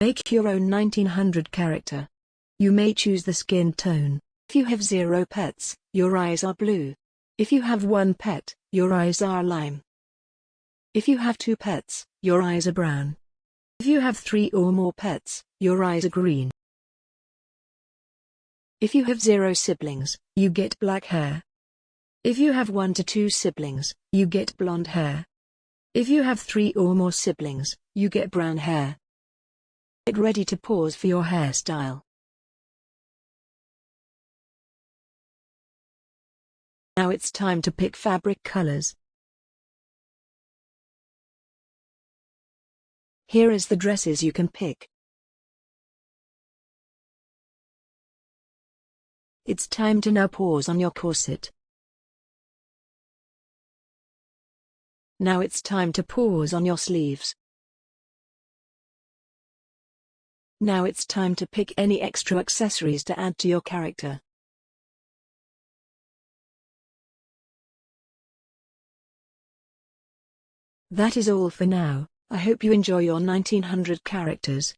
Make your own 1900 character. You may choose the skin tone. If you have 0 pets, your eyes are blue. If you have 1 pet, your eyes are lime. If you have 2 pets, your eyes are brown. If you have 3 or more pets, your eyes are green. If you have 0 siblings, you get black hair. If you have 1 to 2 siblings, you get blonde hair. If you have 3 or more siblings, you get brown hair. Get ready to pause for your hairstyle. Now it's time to pick fabric colors. Here is the dresses you can pick. It's time to now pause on your corset. Now it's time to pause on your sleeves. Now it's time to pick any extra accessories to add to your character. That is all for now. I hope you enjoy your 1900 characters.